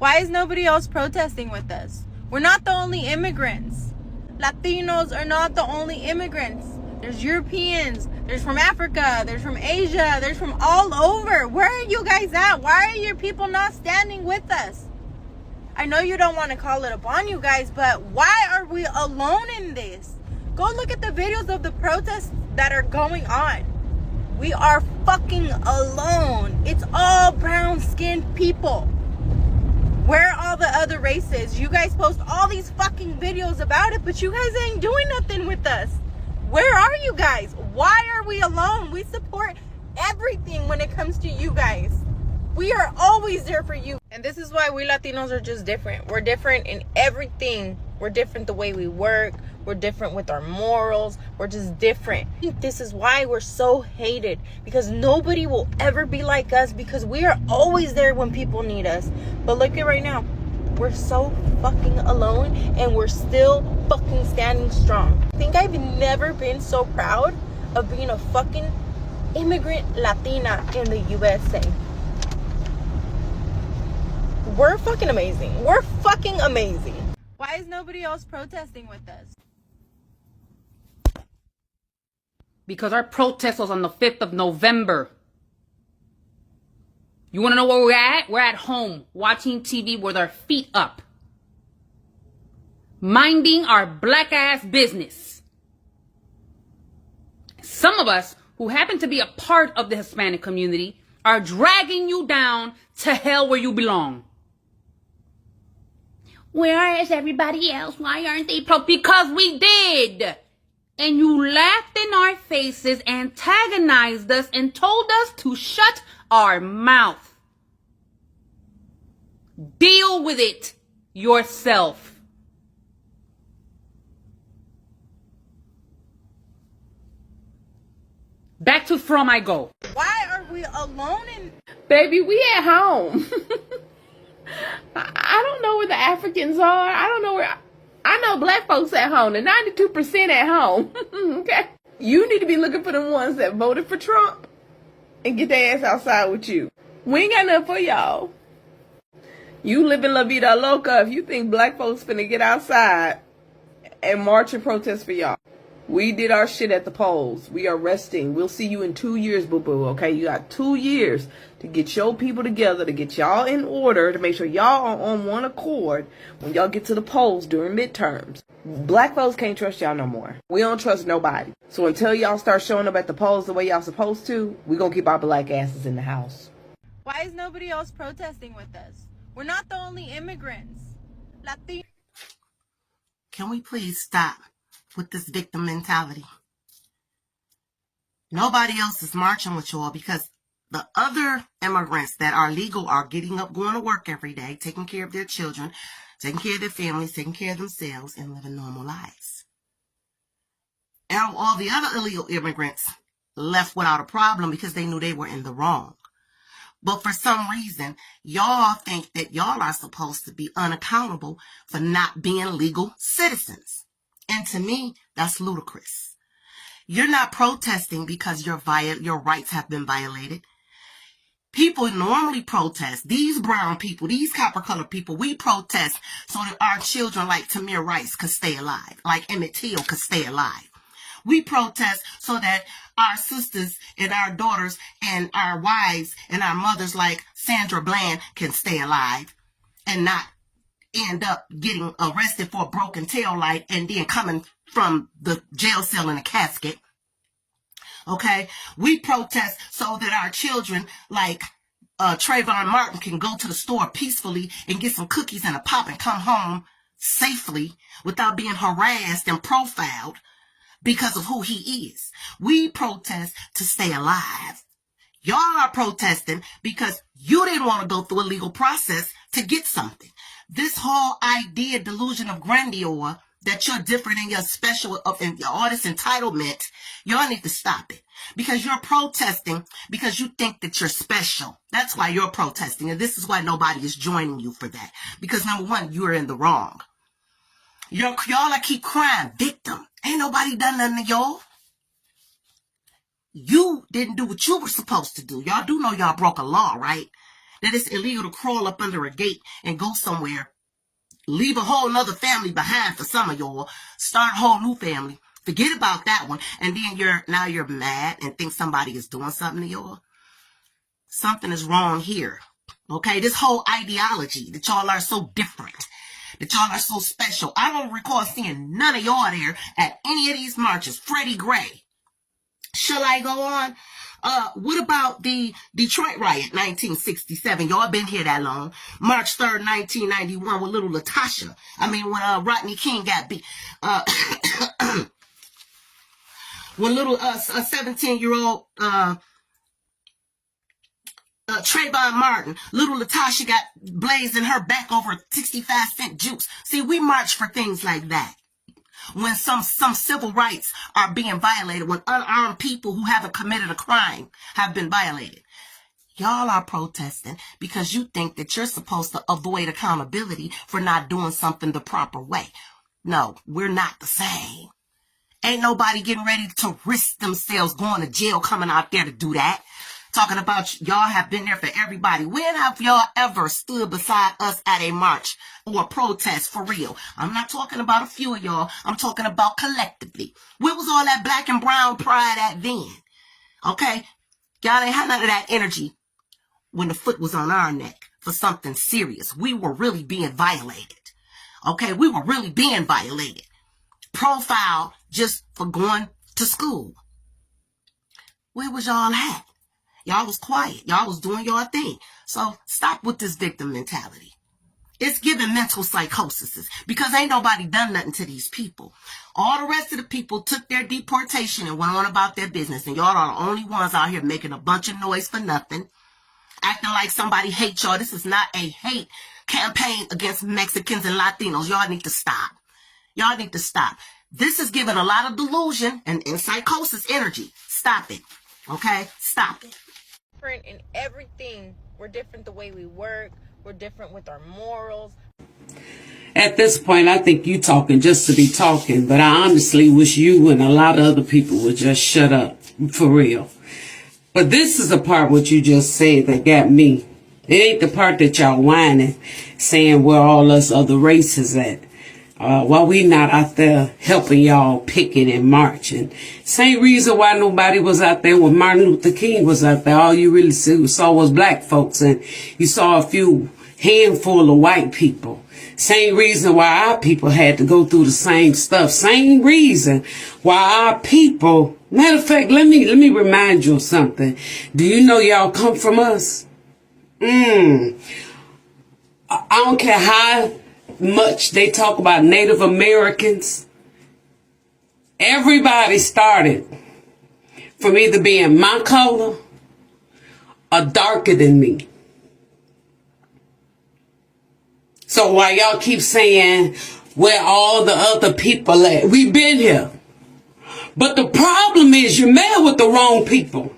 Why is nobody else protesting with us? We're not the only immigrants. Latinos are not the only immigrants. There's Europeans, there's from Africa, there's from Asia, there's from all over. Where are you guys at? Why are your people not standing with us? I know you don't want to call it upon you guys, but why are we alone in this? Go look at the videos of the protests that are going on. We are fucking alone. It's all brown-skinned people. Where are all the other races? You guys post all these fucking videos about it, but you guys ain't doing nothing with us. Where are you guys? Why are we alone? We support everything when it comes to you guys. We are always there for you. And this is why we Latinos are just different. We're different in everything. We're different the way we work. We're different with our morals. We're just different. This is why we're so hated. Because nobody will ever be like us. Because we are always there when people need us. But look at right now. We're so fucking alone. And we're still fucking standing strong. I think I've never been so proud of being a fucking immigrant Latina in the USA. We're fucking amazing. We're fucking amazing. Why is nobody else protesting with us? Because our protest was on the 5th of November. You want to know where we're at? We're at home, watching TV with our feet up. Minding our black ass business. Some of us who happen to be a part of the Hispanic community are dragging you down to hell where you belong. Where is everybody else? Why aren't they Because we did. And you laughed in our faces, antagonized us, and told us to shut our mouth. Deal with it yourself. Back to From I Go. Why are we alone in... Baby, we at home. I don't know where the Africans are. I don't know where... I know black folks at home. The 92% at home. Okay? You need to be looking for the ones that voted for Trump and get their ass outside with you. We ain't got nothing for y'all. You live in La Vida Loca if you think black folks finna get outside and march and protest for y'all. We did our shit at the polls. We are resting. We'll see you in 2 years, boo-boo, okay? You got 2 years to get your people together, to get y'all in order, to make sure y'all are on one accord when y'all get to the polls during midterms. Black folks can't trust y'all no more. We don't trust nobody. So until y'all start showing up at the polls the way y'all supposed to, we gonna keep our black asses in the house. Why is nobody else protesting with us? We're not the only immigrants. Can we please stop with this victim mentality? Nobody else is marching with y'all because the other immigrants that are legal are getting up, going to work every day, taking care of their children, taking care of their families, taking care of themselves, and living normal lives. And all the other illegal immigrants left without a problem because they knew they were in the wrong. But for some reason, y'all think that y'all are supposed to be unaccountable for not being legal citizens. And to me, that's ludicrous. You're not protesting because your rights have been violated. People normally protest. These brown people, these copper-colored people, we protest so that our children like Tamir Rice could stay alive, like Emmett Till could stay alive. We protest so that our sisters and our daughters and our wives and our mothers like Sandra Bland can stay alive and not end up getting arrested for a broken tail light and then coming from the jail cell in a casket. Okay? We protest so that our children like Trayvon Martin can go to the store peacefully and get some cookies and a pop and come home safely without being harassed and profiled because of who he is. We protest to stay alive. Y'all are protesting because you didn't want to go through a legal process to get something. This whole idea, delusion of grandeur, that you're different and you're special and all this entitlement, y'all need to stop it. Because you're protesting because you think that you're special. That's why you're protesting. And this is why nobody is joining you for that. Because number one, you're in the wrong. Y'all keep crying, victim. Ain't nobody done nothing to y'all. You didn't do what you were supposed to do. Y'all do know y'all broke a law, right? that it's illegal to crawl up under a gate and go somewhere, leave a whole nother family behind for some of y'all, start a whole new family. Forget about that one. And then you're mad and think somebody is doing something to y'all. Something is wrong here. Okay, this whole ideology that y'all are so different, that y'all are so special. I don't recall seeing none of y'all there at any of these marches. Freddie Gray. Shall I go on? What about the Detroit riot, 1967? Y'all been here that long. March 3rd, 1991 with little Latasha. I mean, when Rodney King got beat. When little 17-year-old Trayvon Martin, little Latasha got blazed in her back over 65-cent juice. See, we march for things like that. When some civil rights are being violated, when unarmed people who haven't committed a crime have been violated. Y'all are protesting because you think that you're supposed to avoid accountability for not doing something the proper way. No, we're not the same. Ain't nobody getting ready to risk themselves going to jail coming out there to do that. Talking about y'all have been there for everybody. When have y'all ever stood beside us at a march or a protest for real? I'm not talking about a few of y'all. I'm talking about collectively. Where was all that black and brown pride at then? Okay? Y'all ain't had none of that energy when the foot was on our neck for something serious. We were really being violated. Okay? We were really being violated. Profile just for going to school. Where was y'all at? Y'all was quiet. Y'all was doing your thing. So stop with this victim mentality. It's giving mental psychosis because ain't nobody done nothing to these people. All the rest of the people took their deportation and went on about their business. And y'all are the only ones out here making a bunch of noise for nothing. Acting like somebody hates y'all. This is not a hate campaign against Mexicans and Latinos. Y'all need to stop. Y'all need to stop. This is giving a lot of delusion and psychosis energy. Stop it. Okay? Stop it. Different in everything. We're different the way we work. We're different with our morals. At this point, I think you talking just to be talking, but I honestly wish you and a lot of other people would just shut up, for real. But this is the part what you just said that got me. It ain't the part that y'all whining, saying where all us other races at. While we not out there helping y'all picking and marching. Same reason why nobody was out there when Martin Luther King was out there. All you really saw was black folks, and you saw a few handful of white people. Same reason why our people had to go through the same stuff. Same reason why our people, matter of fact, let me remind you of something. Do you know y'all come from us? I don't care how much they talk about Native Americans. Everybody started from either being my color or darker than me. So while y'all keep saying where all the other people at, we've been here. But the problem is you're mad with the wrong people.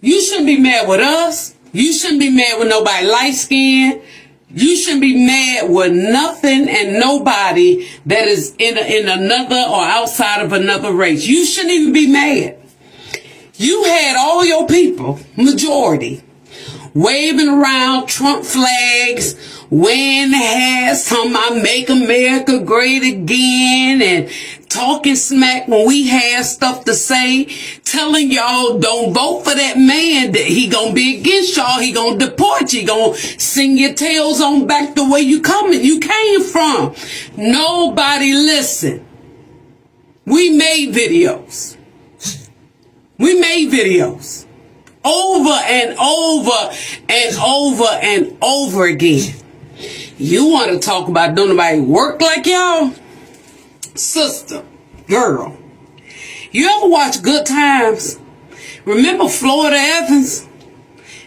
You shouldn't be mad with us. You shouldn't be mad with nobody light skinned. You shouldn't be mad with nothing and nobody that is in another or outside of another race. You shouldn't even be mad. You had all your people, majority, waving around Trump flags, wearing hats, talking about make America great again, and talking smack when we had stuff to say, telling y'all don't vote for that man, that he gonna be against y'all, he gonna deport you, he gonna sing your tails on back the way you came from. Nobody listened. We made videos. We made videos over and over and over and over again. You want to talk about don't nobody work like y'all? Sister, girl, you ever watch Good Times? Remember Florida Evans?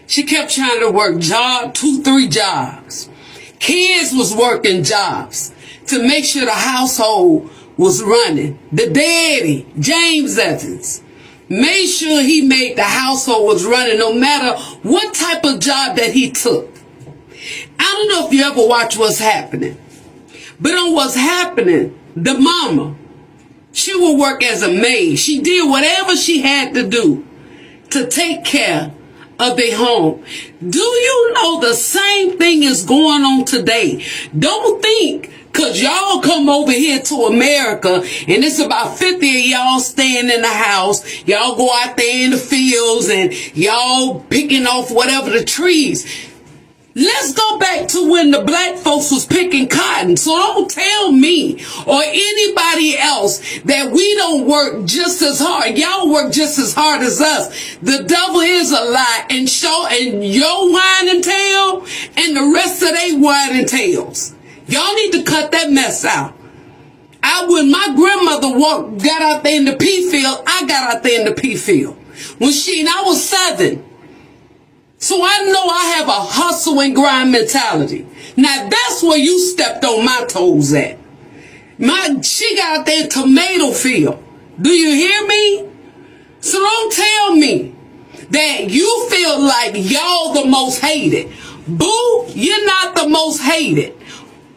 She kept trying to work 2-3 jobs. Kids was working jobs to make sure the household was running. The daddy, James Evans, made sure he made the household was running no matter what type of job that he took. I don't know if you ever watch What's Happening, but on What's Happening, the mama, she would work as a maid. She did whatever she had to do to take care of their home. Do you know the same thing is going on today? Don't think because y'all come over here to America and it's about 50 of y'all staying in the house. Y'all go out there in the fields and y'all picking off whatever the trees. Let's go back to when the black folks was picking cotton. So don't tell me or anybody else that we don't work just as hard. Y'all work just as hard as us. The devil is a lie, and your whining tail and the rest of they whining tails. Y'all need to cut that mess out. When my grandmother got out there in the pea field, I got out there in the pea field. I was 7. So I know I have a hustle and grind mentality. Now that's where you stepped on my toes at. She got out there in tomato field. Do you hear me? So don't tell me that you feel like y'all the most hated. Boo, you're not the most hated.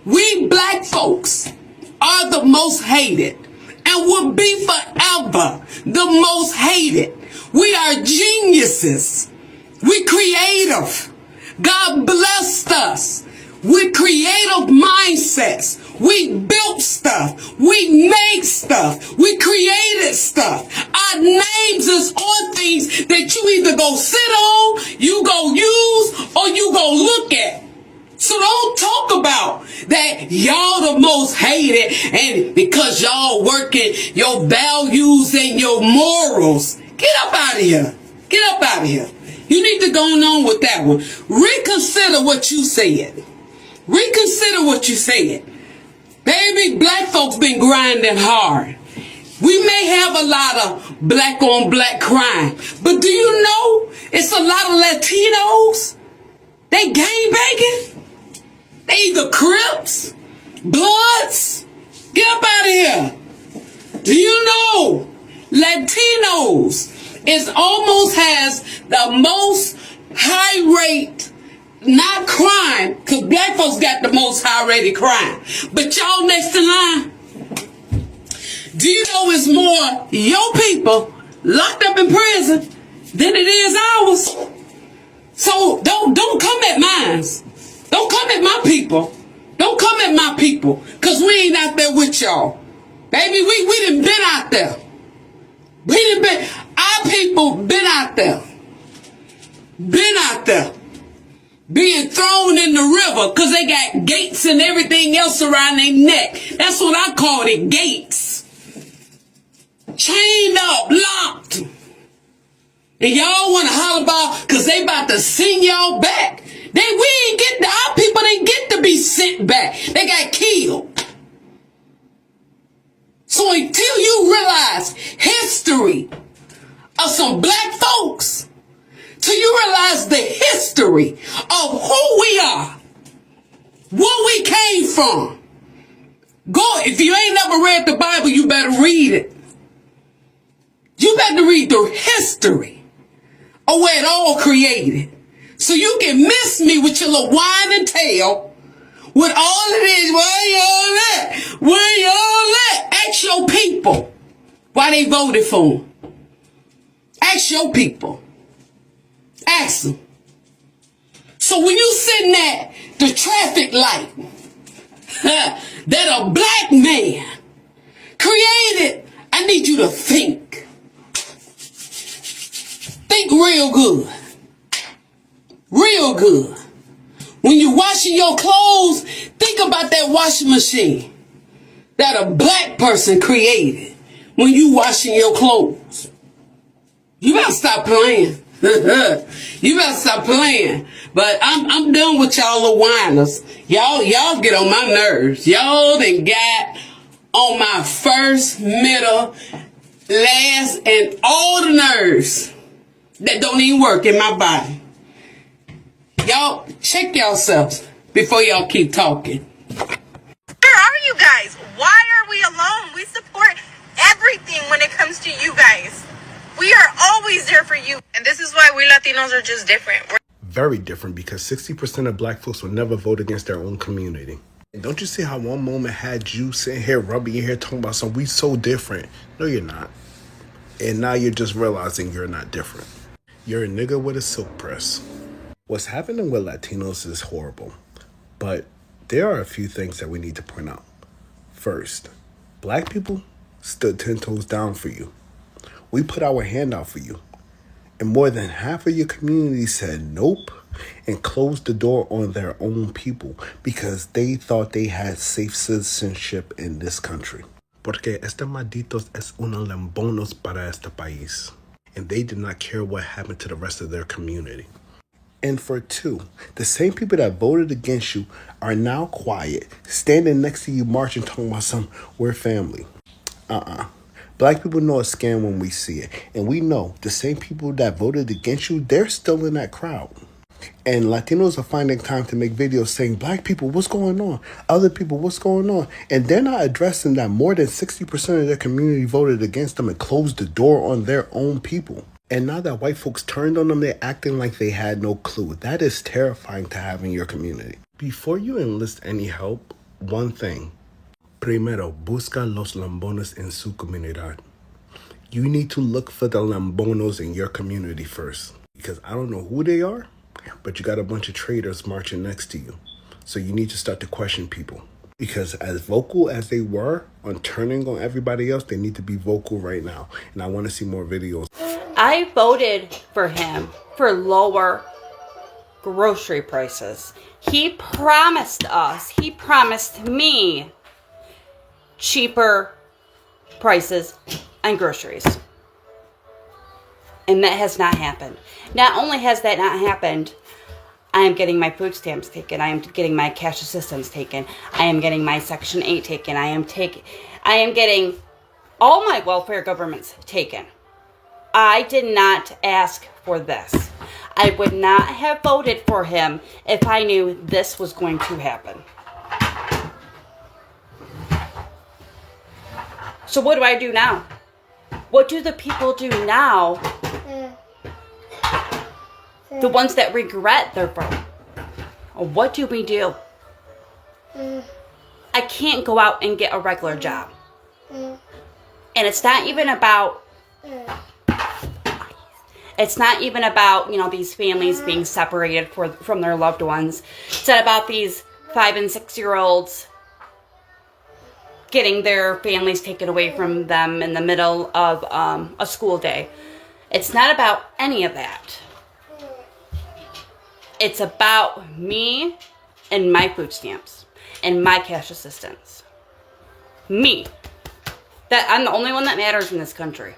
We black folks are the most hated and will be forever the most hated. We are geniuses. We creative. God blessed us with creative mindsets. We built stuff. We made stuff. We created stuff. Our names is on things that you either go sit on, you go use, or you go look at. So don't talk about that y'all the most hated and because y'all working your values and your morals. Get up out of here. Get up out of here. You need to go on with that one. Reconsider what you said. Reconsider what you said. Baby, black folks been grinding hard. We may have a lot of black on black crime, but do you know it's a lot of Latinos? They gangbanging. They either Crips, Bloods. Get up out of here. Do you know Latinos almost has the most high rate, not crime, because black folks got the most high rated crime. But y'all next in line. Do you know it's more your people locked up in prison than it is ours? So don't come at mine. Don't come at my people. Don't come at my people, because we ain't out there with y'all. Baby, we done been out there. Our people been out there. Been out there. Being thrown in the river because they got gates and everything else around their neck. That's what I call it, gates. Chained up, locked. And y'all want to holler about because they about to send y'all back. Our people didn't get to be sent back. They got killed. So until you realize history of some black folks, till you realize the history of who we are, where we came from, if you ain't never read the Bible, you better read it. You better read the history of where it all created. So you can miss me with your little whining tail with all of this. Where y'all at? Where y'all at? Ask your people why they voted for him. Ask your people. Ask them. So when you sitting at the traffic light that a black man created, I need you to think. Think real good. Real good. When you're washing your clothes, think about that washing machine that a black person created when you washing your clothes. You better stop playing. You better stop playing. But I'm done with y'all little whiners. Y'all get on my nerves. Y'all done got on my first, middle, last, and all the nerves that don't even work in my body. Y'all check yourselves before y'all keep talking. Where are you guys? Why are we alone? We support everything when it comes to you guys. We are always there for you. And this is why we Latinos are just different. Very different, because 60% of black folks will never vote against their own community. And don't you see how one moment had you sitting here rubbing your hair talking about something, we so different? No, you're not. And now you're just realizing you're not different. You're a nigga with a silk press. What's happening with Latinos is horrible, but there are a few things that we need to point out. First, black people stood 10 toes down for you. We put our hand out for you. And more than half of your community said nope and closed the door on their own people because they thought they had safe citizenship in this country. Porque este malditos es unos lambonos para este país. And they did not care what happened to the rest of their community. And for two, the same people that voted against you are now quiet, standing next to you marching, talking about we're family. Black people know a scam when we see it. And we know the same people that voted against you, they're still in that crowd. And Latinos are finding time to make videos saying, black people, what's going on? Other people, what's going on? And they're not addressing that more than 60% of their community voted against them and closed the door on their own people. And now that white folks turned on them, they're acting like they had no clue. That is terrifying to have in your community. Before you enlist any help, one thing. Primero, busca los lambones en su comunidad. You need to look for the lambonos in your community first. Because I don't know who they are, but you got a bunch of traitors marching next to you. So you need to start to question people. Because as vocal as they were on turning on everybody else, they need to be vocal right now. And I want to see more videos. I voted for him for lower grocery prices. He promised me cheaper prices on groceries. And that has not happened. Not only has that not happened, I am getting my food stamps taken. I am getting my cash assistance taken. I am getting my Section 8 taken. I am getting all my welfare governments taken. I did not ask for this. I would not have voted for him if I knew this was going to happen. So what do I do now? What do the people do now? The ones that regret their vote. What do we do? I can't go out and get a regular job. And it's not even about these families being separated from their loved ones. It's not about these 5 and 6 year olds getting their families taken away from them in the middle of a school day. It's not about any of that. It's about me and my food stamps and my cash assistance. Me. That I'm the only one that matters in this country.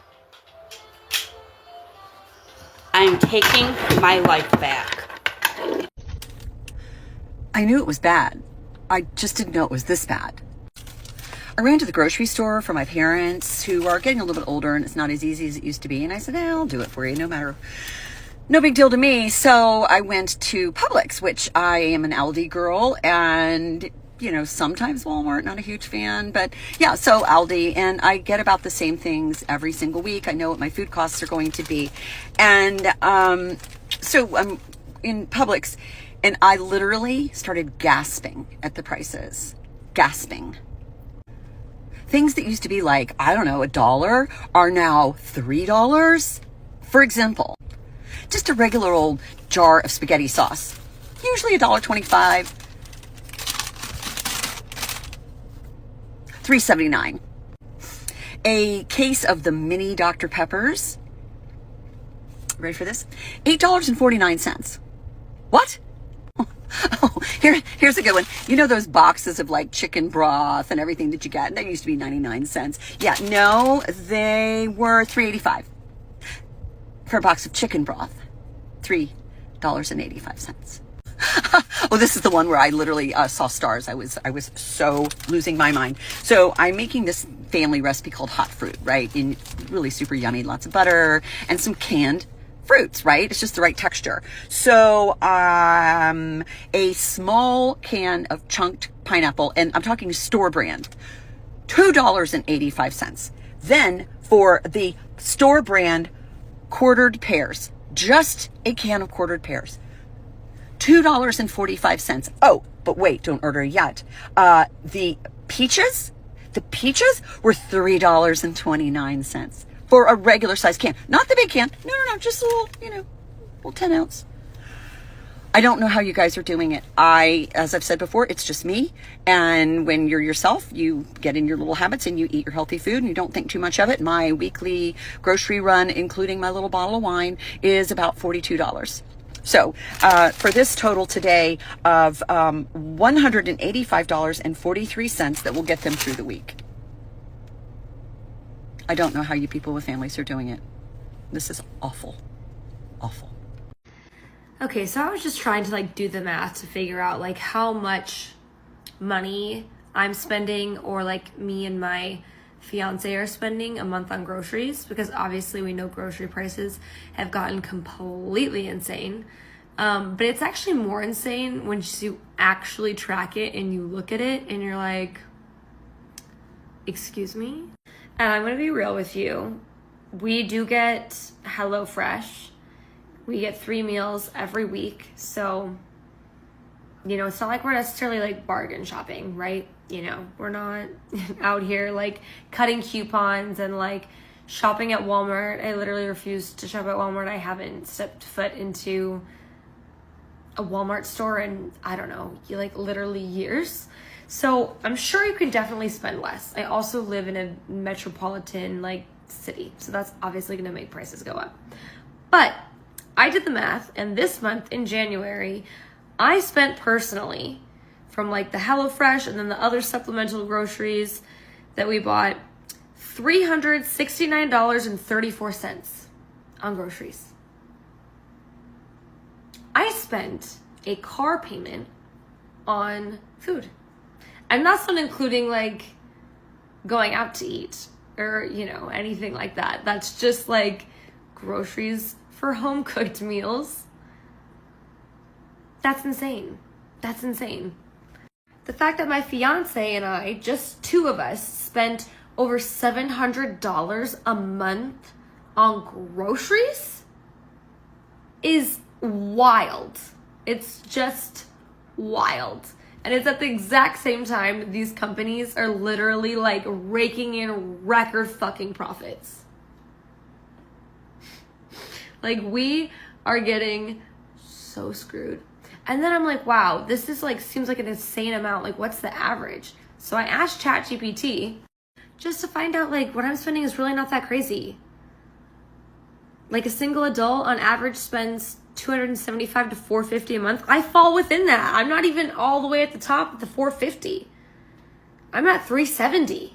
I am taking my life back. I knew it was bad. I just didn't know it was this bad. I ran to the grocery store for my parents who are getting a little bit older and it's not as easy as it used to be. And I said, I'll do it for you, no big deal to me. So I went to Publix, which I am an Aldi girl, and sometimes Walmart, not a huge fan, but yeah, so Aldi, and I get about the same things every single week. I know what my food costs are going to be. And so I'm in Publix, and I literally started gasping at the prices. Gasping. Things that used to be like, I don't know, $1 are now $3. For example, just a regular old jar of spaghetti sauce, usually $1.25, $3.79. A case of the mini Dr. Peppers, ready for this? $8.49. What? Oh, here's a good one. You know those boxes of like chicken broth and everything that you get? That used to be 99 cents. Yeah, no, they were $3.85 for a box of chicken broth. $3.85. Oh, this is the one where I literally saw stars. I was so losing my mind. So I'm making this family recipe called hot fruit, right? In really super yummy, lots of butter and some canned fruits, right? It's just the right texture. So a small can of chunked pineapple, and I'm talking store brand, $2.85. Then for the store brand quartered pears, just a can of quartered pears, $2.45. Oh, but wait, don't order yet. The peaches were $3.29 for a regular size can. Not the big can. No, just a little, Well, 10 ounce. I don't know how you guys are doing it. As I've said before, it's just me. And when you're yourself, you get in your little habits and you eat your healthy food and you don't think too much of it. My weekly grocery run, including my little bottle of wine, is about $42. So for this total today of $185.43 that will get them through the week. I don't know how you people with families are doing it. This is awful. Awful. Okay, so I was just trying to like do the math to figure out like how much money I'm spending, or like me and my fiance are spending a month on groceries, because obviously we know grocery prices have gotten completely insane. But it's actually more insane when you actually track it and you look at it and you're like, excuse me? And I'm gonna be real with you. We do get HelloFresh. We get 3 meals every week. So, you know, it's not like we're necessarily like bargain shopping, right? You know, we're not out here like cutting coupons and like shopping at Walmart. I literally refuse to shop at Walmart. I haven't stepped foot into a Walmart store in, I don't know, like literally years. So I'm sure you can definitely spend less. I also live in a metropolitan like city, so that's obviously going to make prices go up. But I did the math, and this month in January, I spent personally, from like the HelloFresh and then the other supplemental groceries that we bought, $369.34 on groceries. I spent a car payment on food. And that's not including like going out to eat or, you know, anything like that. That's just like groceries for home cooked meals. That's insane. That's insane. The fact that my fiance and I, just 2 of us, spent over $700 a month on groceries is wild. It's just wild. And it's at the exact same time these companies are literally like raking in record fucking profits. Like, we are getting so screwed. And then I'm like, wow, this is like, seems like an insane amount. Like, what's the average? So I asked ChatGPT just to find out like what I'm spending is really not that crazy. Like, a single adult on average spends $275 to $450 a month. I fall within that. I'm not even all the way at the top of the $450. I'm at $370.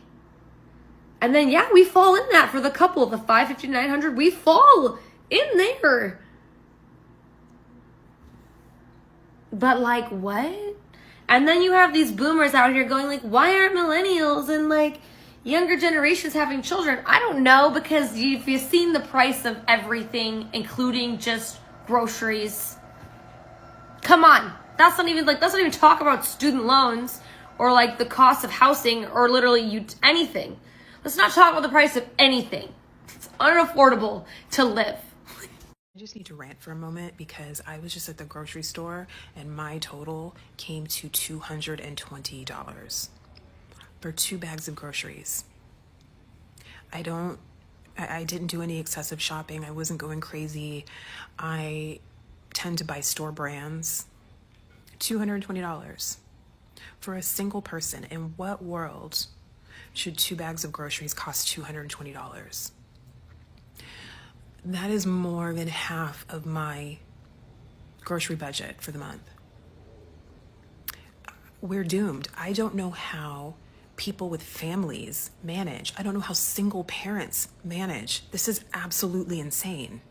And then yeah, we fall in that for the couple, the $550, $900. We fall in there. But like, what? And then you have these boomers out here going like, why aren't millennials and like younger generations having children? I don't know, because if you've seen the price of everything, including just groceries, come on. That's not even talk about student loans or like the cost of housing or literally anything. Let's not talk about the price of anything. It's unaffordable to live. I just need to rant for a moment because I was just at the grocery store and my total came to $220 for 2 bags of groceries. I didn't do any excessive shopping. I wasn't going crazy. I tend to buy store brands. $220 for a single person. In what world should 2 bags of groceries cost $220? That is more than half of my grocery budget for the month. We're doomed. I don't know how people with families manage. I don't know how single parents manage. This is absolutely insane.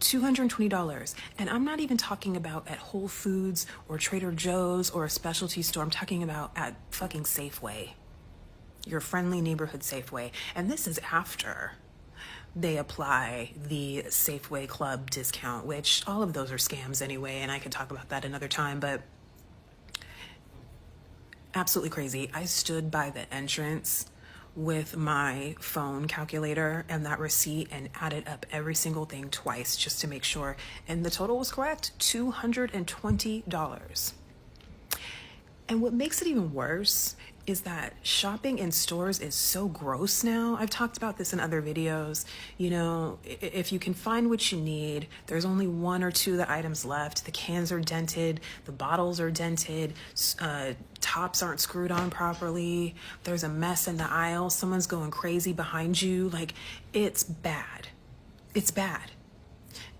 $220. And I'm not even talking about at Whole Foods or Trader Joe's or a specialty store. I'm talking about at fucking Safeway, your friendly neighborhood Safeway. And this is after they apply the Safeway Club discount, which all of those are scams anyway, and I could talk about that another time, but absolutely crazy. I stood by the entrance with my phone calculator and that receipt and added up every single thing twice just to make sure, and the total was correct, $220. And what makes it even worse is that shopping in stores is so gross now. I've talked about this in other videos. You know, if you can find what you need, there's only one or two of the items left. The cans are dented, the bottles are dented, tops aren't screwed on properly. There's a mess in the aisle. Someone's going crazy behind you. Like, it's bad. It's bad.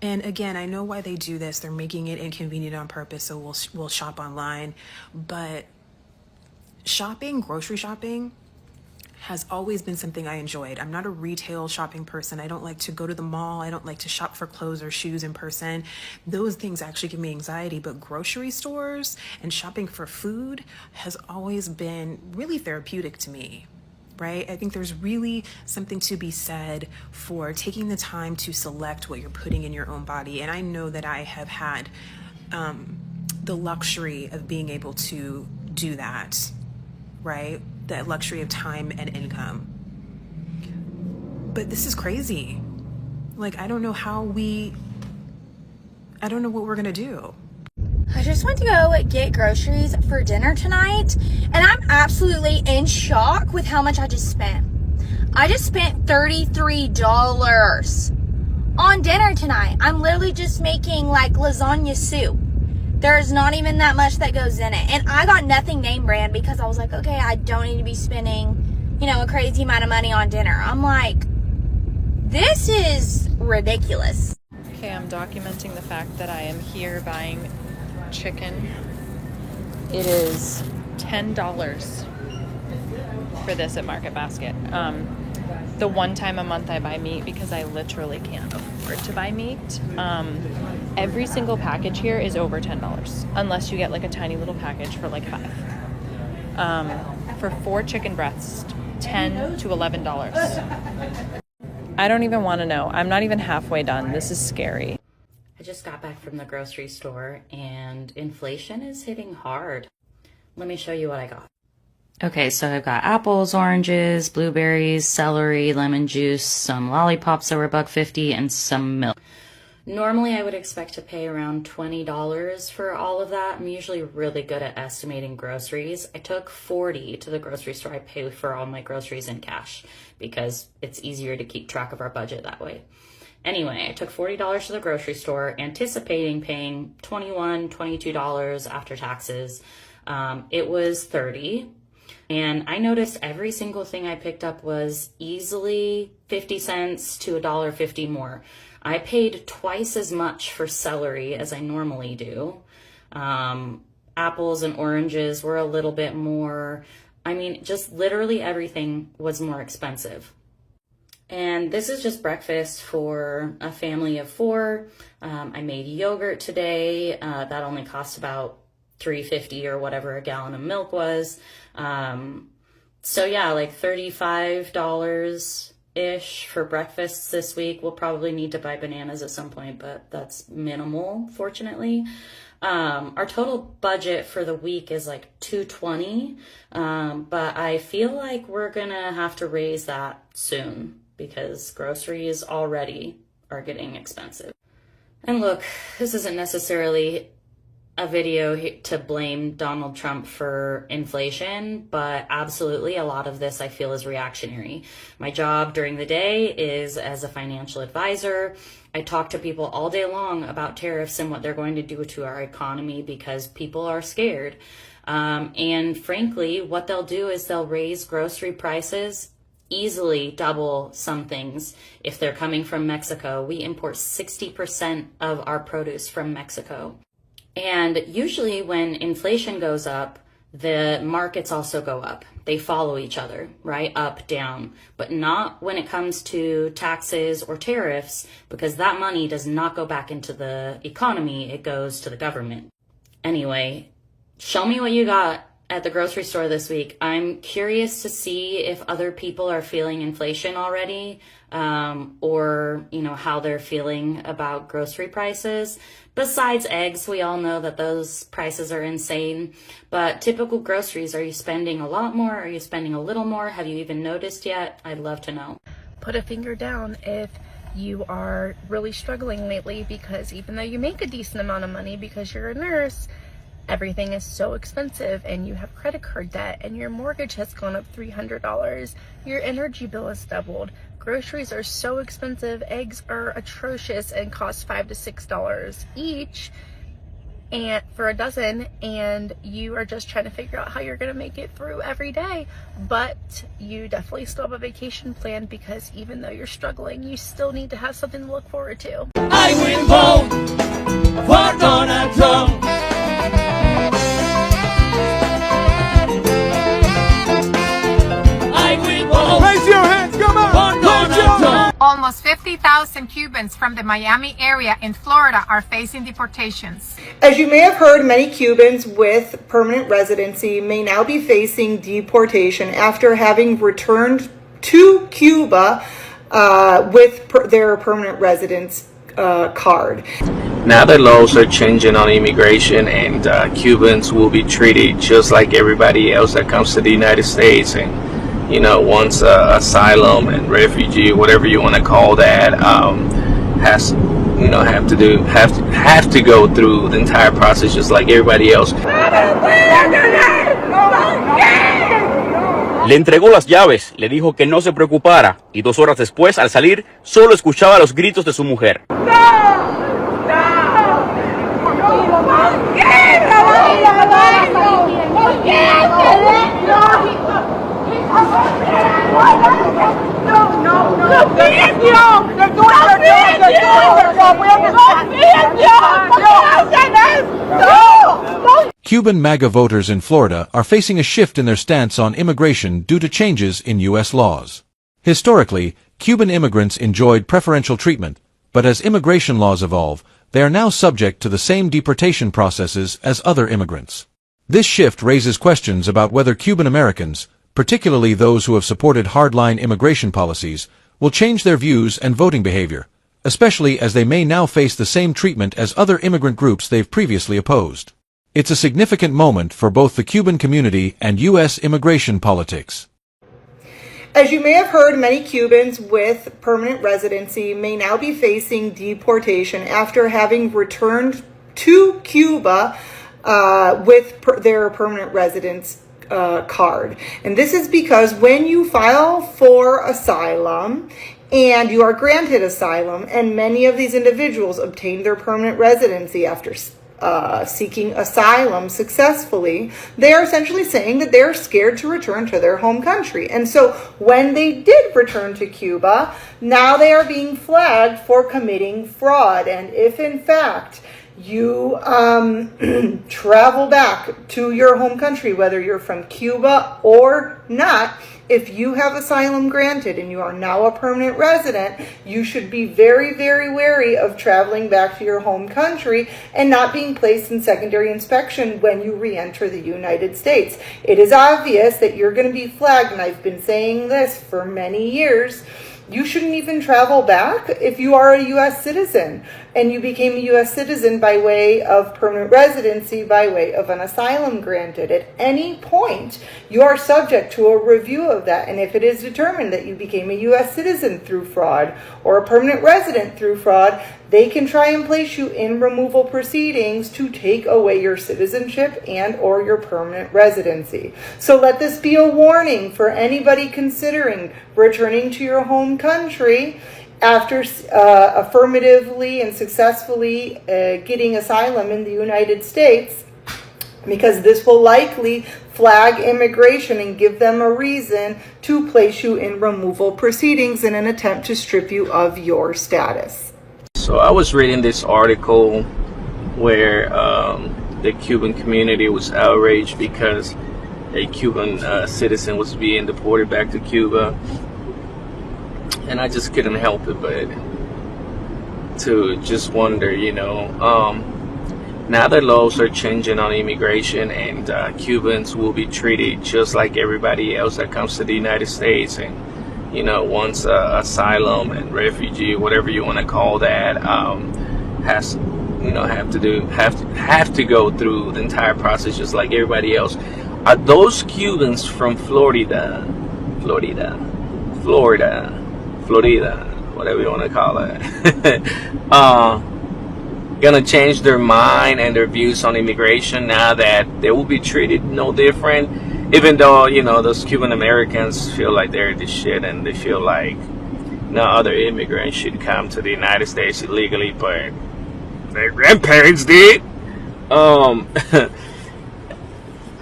And again, I know why they do this. They're making it inconvenient on purpose, so we'll shop online. But shopping, grocery shopping, has always been something I enjoyed. I'm not a retail shopping person. I don't like to go to the mall. I don't like to shop for clothes or shoes in person. Those things actually give me anxiety. But grocery stores and shopping for food has always been really therapeutic to me, right? I think there's really something to be said for taking the time to select what you're putting in your own body. And I know that I have had the luxury of being able to do that, right? That luxury of time and income. But this is crazy. Like, I don't know what we're gonna do. I just went to go get groceries for dinner tonight, and I'm absolutely in shock with how much I just spent. I just spent $33 on dinner tonight. I'm literally just making like lasagna soup. There's not even that much that goes in it. And I got nothing name brand because I was like, okay, I don't need to be spending, a crazy amount of money on dinner. I'm like, this is ridiculous. Okay, I'm documenting the fact that I am here buying chicken. It is $10 for this at Market Basket. The one time a month I buy meat because I literally can't afford to buy meat. Every single package here is over $10 unless you get like a tiny little package for like $5. For 4 chicken breasts, $10 to $11. I don't even want to know. I'm not even halfway done. This is scary. I just got back from the grocery store and inflation is hitting hard. Let me show you what I got. Okay, so I've got apples, oranges, blueberries, celery, lemon juice, some lollipops that were $1.50, and some milk. Normally I would expect to pay around $20 for all of that. I'm usually really good at estimating groceries. I took $40 to the grocery store. I pay for all my groceries in cash because it's easier to keep track of our budget that way. Anyway, I took $40 to the grocery store, anticipating paying $21, $22 after taxes. It was $30. And I noticed every single thing I picked up was easily 50 cents to $1.50 more. I paid twice as much for celery as I normally do. Apples and oranges were a little bit more. I mean, just literally everything was more expensive. And this is just breakfast for a family of 4. I made yogurt today. That only cost about $3.50 or whatever a gallon of milk was. So yeah, like $35-ish for breakfasts this week. We'll probably need to buy bananas at some point, but that's minimal, fortunately. Our total budget for the week is like $220, but I feel like we're gonna have to raise that soon because groceries already are getting expensive. And look, this isn't necessarily a video to blame Donald Trump for inflation, but absolutely a lot of this I feel is reactionary. My job during the day is as a financial advisor. I talk to people all day long about tariffs and what they're going to do to our economy because people are scared. And frankly, what they'll do is they'll raise grocery prices, easily double some things if they're coming from Mexico. We import 60% of our produce from Mexico. And usually when inflation goes up, the markets also go up. They follow each other, right? Up, down, but not when it comes to taxes or tariffs, because that money does not go back into the economy. It goes to the government. Anyway, show me what you got at the grocery store this week. I'm curious to see if other people are feeling inflation already, or, how they're feeling about grocery prices. Besides eggs, we all know that those prices are insane. But typical groceries, are you spending a lot more? Are you spending a little more? Have you even noticed yet? I'd love to know. Put a finger down if you are really struggling lately, because even though you make a decent amount of money because you're a nurse, everything is so expensive and you have credit card debt and your mortgage has gone up $300. Your energy bill has doubled. Groceries are so expensive. Eggs are atrocious and cost $5 to $6 each and for a dozen, and you are just trying to figure out how you're going to make it through every day. But you definitely still have a vacation plan, because even though you're struggling, you still need to have something to look forward to. I will vote for Donald Trump. I will vote. Raise your hands, come on. For Donald Trump. Almost 50,000 Cubans from the Miami area in Florida are facing deportations. As you may have heard, many Cubans with permanent residency may now be facing deportation after having returned to Cuba with their permanent residence card. Now the laws are changing on immigration, and Cubans will be treated just like everybody else that comes to the United States, and once asylum and refugee, whatever you want to call that, has have to go through the entire process just like everybody else. Le entregó las llaves, le dijo que no se preocupara, y 2 horas después, al salir, solo escuchaba los gritos de su mujer. Cuban MAGA voters in Florida are facing a shift in their stance on immigration due to changes in U.S. laws. Historically, Cuban immigrants enjoyed preferential treatment, but as immigration laws evolve, they are now subject to the same deportation processes as other immigrants. This shift raises questions about whether Cuban Americans, particularly those who have supported hardline immigration policies, will change their views and voting behavior, especially as they may now face the same treatment as other immigrant groups they've previously opposed. It's a significant moment for both the Cuban community and U.S. immigration politics. As you may have heard, many Cubans with permanent residency may now be facing deportation after having returned to Cuba with their permanent residence card. And this is because when you file for asylum and you are granted asylum, and many of these individuals obtain their permanent residency after seeking asylum successfully, they are essentially saying that they're scared to return to their home country. And so when they did return to Cuba, now they are being flagged for committing fraud. And if in fact you travel back to your home country, whether you're from Cuba or not, if you have asylum granted and you are now a permanent resident, you should be very, very wary of traveling back to your home country and not being placed in secondary inspection when you re-enter the United States. It is obvious that you're going to be flagged, and I've been saying this for many years. You shouldn't even travel back if you are a U.S. citizen and you became a U.S. citizen by way of permanent residency, by way of an asylum granted. At any point, you are subject to a review of that. And if it is determined that you became a U.S. citizen through fraud or a permanent resident through fraud, they can try and place you in removal proceedings to take away your citizenship and or your permanent residency. So let this be a warning for anybody considering returning to your home country after affirmatively and successfully getting asylum in the United States, because this will likely flag immigration and give them a reason to place you in removal proceedings in an attempt to strip you of your status. So I was reading this article where the Cuban community was outraged because a Cuban citizen was being deported back to Cuba, and I just couldn't help it but to just wonder, now the laws are changing on immigration, and Cubans will be treated just like everybody else that comes to the United States, and once asylum and refugee, whatever you want to call that, has have to go through the entire process just like everybody else. Are those Cubans from Florida, whatever you want to call it, gonna change their mind and their views on immigration now that they will be treated no different, even though, you know, those Cuban Americans feel like they're the shit and they feel like no other immigrants should come to the United States illegally, but their grandparents did.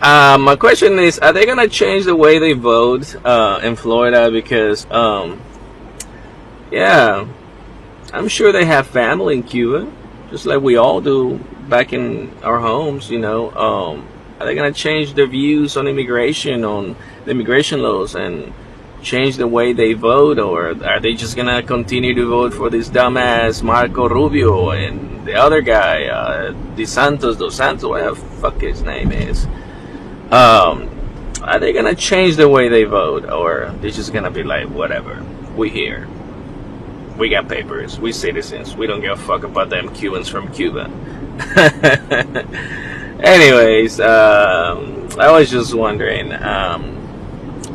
My question is, are they gonna change the way they vote in Florida? Because yeah, I'm sure they have family in Cuba, just like we all do back in our homes, you know. Are they gonna change their views on immigration, on the immigration laws, and change the way they vote, or are they just gonna continue to vote for this dumbass Marco Rubio and the other guy, dos Santos, whatever the fuck his name is? Are they gonna change the way they vote, or they're just gonna be like, whatever, we here, we got papers, we citizens, we don't give a fuck about them Cubans from Cuba? Anyways, I was just wondering,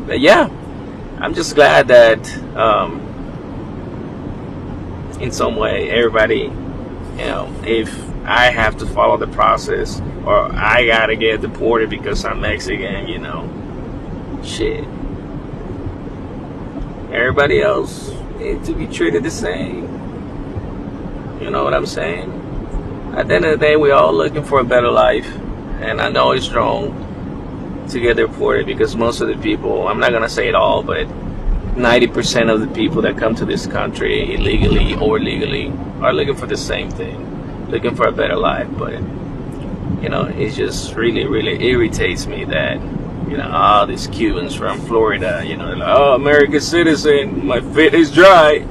but yeah, I'm just glad that in some way everybody, you know, if I have to follow the process or I gotta get deported because I'm Mexican, you know, shit, everybody else needs to be treated the same. You know what I'm saying? At the end of the day, we're all looking for a better life, and I know it's wrong to get deported because most of the people, I'm not gonna say it all, but 90% of the people that come to this country illegally or legally are looking for the same thing, looking for a better life. But you know, it just really irritates me that, you know, all these Cubans from Florida, you know, they're like, oh, American citizen, my fit is dry.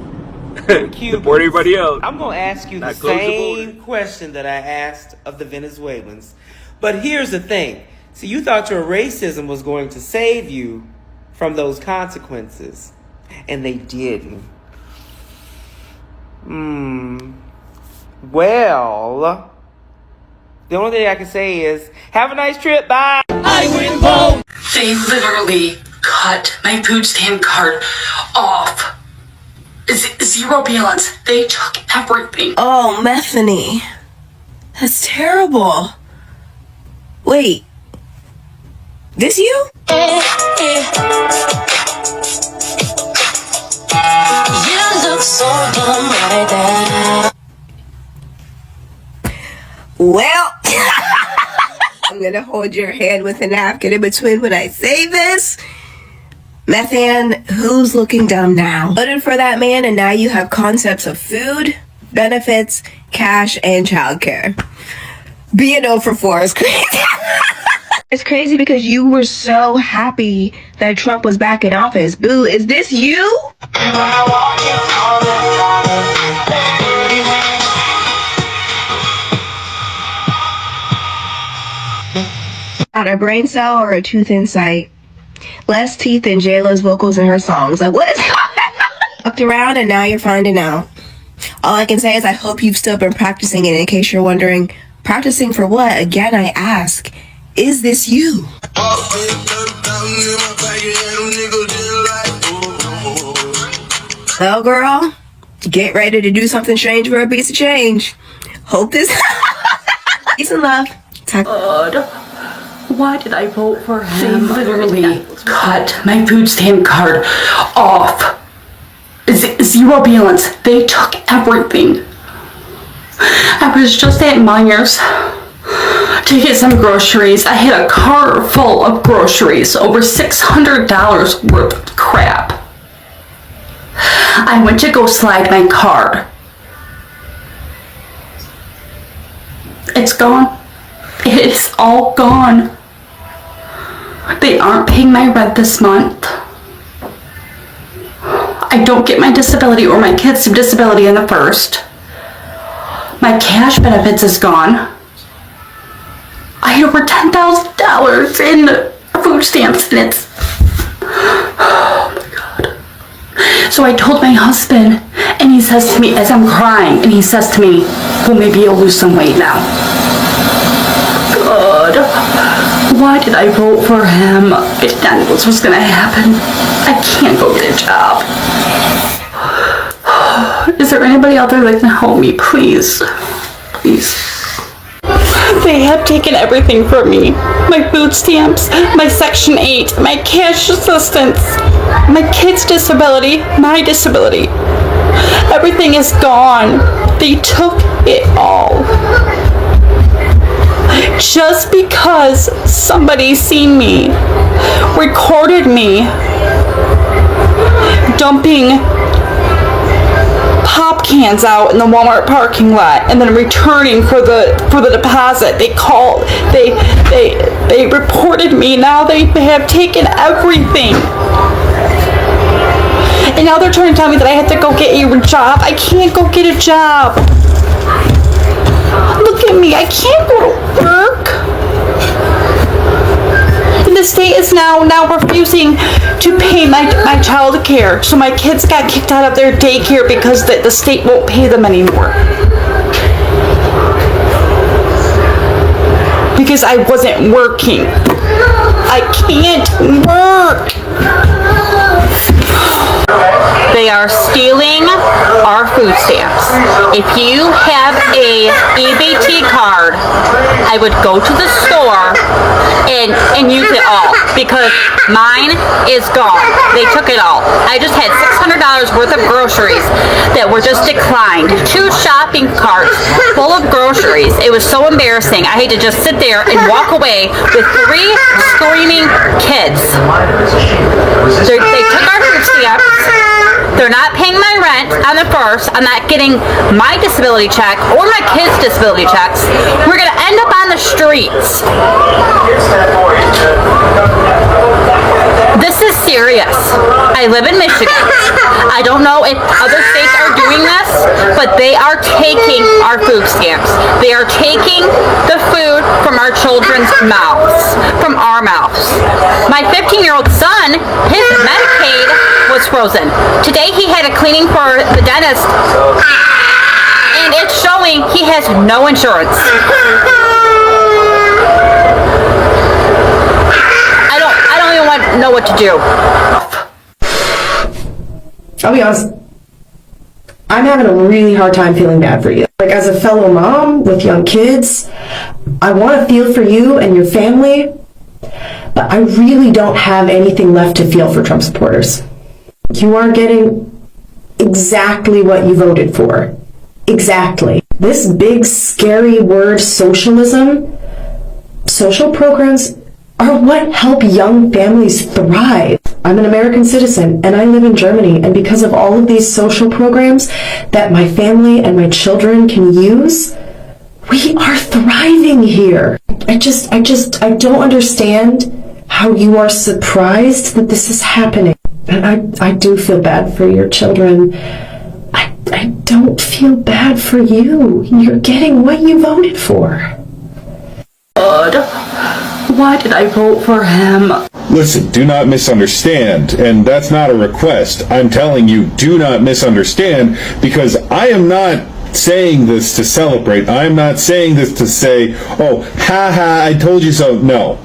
Deport everybody else. I'm going to ask you the same question that I asked of the Venezuelans. But here's the thing. See, you thought your racism was going to save you from those consequences, and they didn't. Well, the only thing I can say is, have a nice trip, bye! I win vote! They literally cut my food stamp card off. Zero balance. They took everything. Oh, Bethany. That's terrible. Wait. This you? You look so dumb right now. Well, I'm gonna hold your hand with a napkin in between when I say this. Methan, who's looking dumb now? Voted for that man, and now you have concepts of food, benefits, cash, and childcare. Be a no for 4 is crazy. It's crazy because you were so happy that Trump was back in office. Boo, is this you? Not a brain cell or a tooth in sight. Less teeth than JLo's vocals in her songs. Like, what is going on? Looked around and now you're finding out. All I can say is I hope you've still been practicing it. In case you're wondering, practicing for what? Again, I ask, is this you? Well, girl, get ready to do something strange for a piece of change. Hope this... Peace and love. God, why did I vote for him? They literally cut my food stamp card off. Zero balance. They took everything. I was just at Meijer's to get some groceries. I had a car full of groceries, over $600 worth of crap. I went to go slide my card. It's gone. It's all gone. They aren't paying my rent this month. I don't get my disability or my kids' disability in the first. My cash benefits is gone. I had over $10,000 in food stamps, and it's... Oh my God. So I told my husband, and he says to me, as I'm crying, and he says to me, well, maybe you'll lose some weight now. God, why did I vote for him? If that was what's gonna happen, I can't go get a job. Is there anybody out there that can help me, please? please. They have taken everything from me. My food stamps, my Section 8, my cash assistance, my kid's disability, my disability. Everything is gone. They took it all. Just because somebody seen me, recorded me, dumping pop cans out in the Walmart parking lot and then returning for the deposit. They reported me. Now they have taken everything. And now they're trying to tell me that I have to go get a job. I can't go get a job. Look at me. I can't go to work. And the state is now refusing to pay my child care. So my kids got kicked out of their daycare because the state won't pay them anymore. Because I wasn't working. I can't work. They are stealing our food stamps. If you have a EBT card, I would go to the store and use it all because mine is gone. They took it all. I just had $600 worth of groceries that were just declined. 2 shopping carts full of groceries. It was so embarrassing. I had to just sit there and walk away with 3 screaming kids. They took our food stamps. They're not paying my rent on the 1st. I'm not getting my disability check or my kids' disability checks. We're going to end up on the streets. This is serious. I live in Michigan. I don't know if other states are doing this, but they are taking our food stamps. They are taking the food from our children's mouths, from our mouths. My 15-year-old son, his Medicaid was frozen. Today he had a cleaning for the dentist, and it's showing he has no insurance. I don't even know what to do. I'll be honest, I'm having a really hard time feeling bad for you. Like, as a fellow mom with young kids, I want to feel for you and your family, but I really don't have anything left to feel for Trump supporters. You are getting exactly what you voted for. Exactly. This big, scary word, socialism, social programs are what help young families thrive. I'm an American citizen and I live in Germany, and because of all of these social programs that my family and my children can use, we are thriving here. I don't understand how you are surprised that this is happening. And I do feel bad for your children. I don't feel bad for you. You're getting what you voted for. God, why did I vote for him? Listen, do not misunderstand, and that's not a request. I'm telling you, do not misunderstand, because I am not saying this to celebrate. I'm not saying this to say, oh, ha ha, I told you so. No.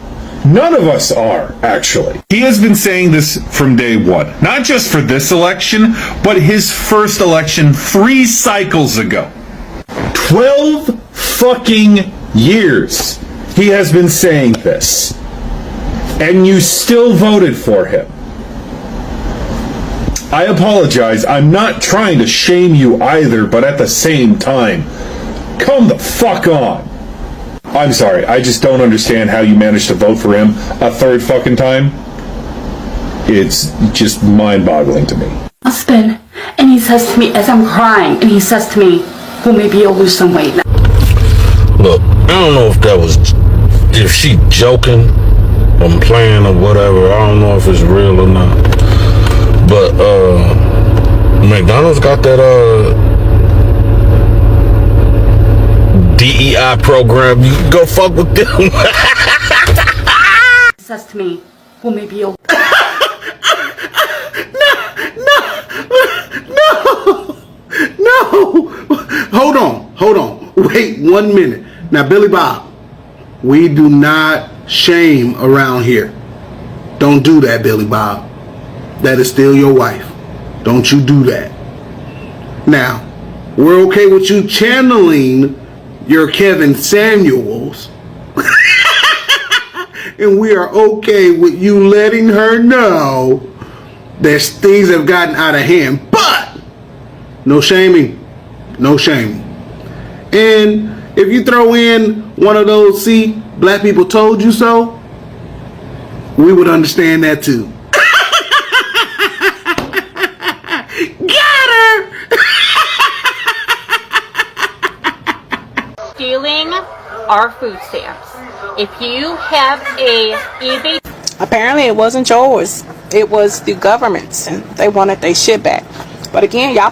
None of us are, actually. He has been saying this from day one. Not just for this election, but his first election 3 cycles ago. 12 fucking years he has been saying this. And you still voted for him. I apologize. I'm not trying to shame you either, but at the same time, come the fuck on. I'm sorry, I just don't understand how you managed to vote for him a 3rd fucking time. It's just mind-boggling to me. Husband, and he says to me as I'm crying, and he says to me, well, maybe you'll lose some weight now. Look, I don't know if she joking or playing or whatever. I don't know if it's real or not. But, McDonald's got that, DEI program. You can go fuck with them. He says to me, well, maybe you'll... No! Hold on. Wait 1 minute. Now, Billy Bob, we do not shame around here. Don't do that, Billy Bob. That is still your wife. Don't you do that. Now, we're okay with you channeling your Kevin Samuels, and we are okay with you letting her know that things have gotten out of hand. But no shaming. No shaming. And if you throw in one of those, see, black people told you so, we would understand that too. Got her! Stealing our food stamps. If you have a eBay... Apparently it wasn't yours. It was the government's, and they wanted their shit back. But again, y'all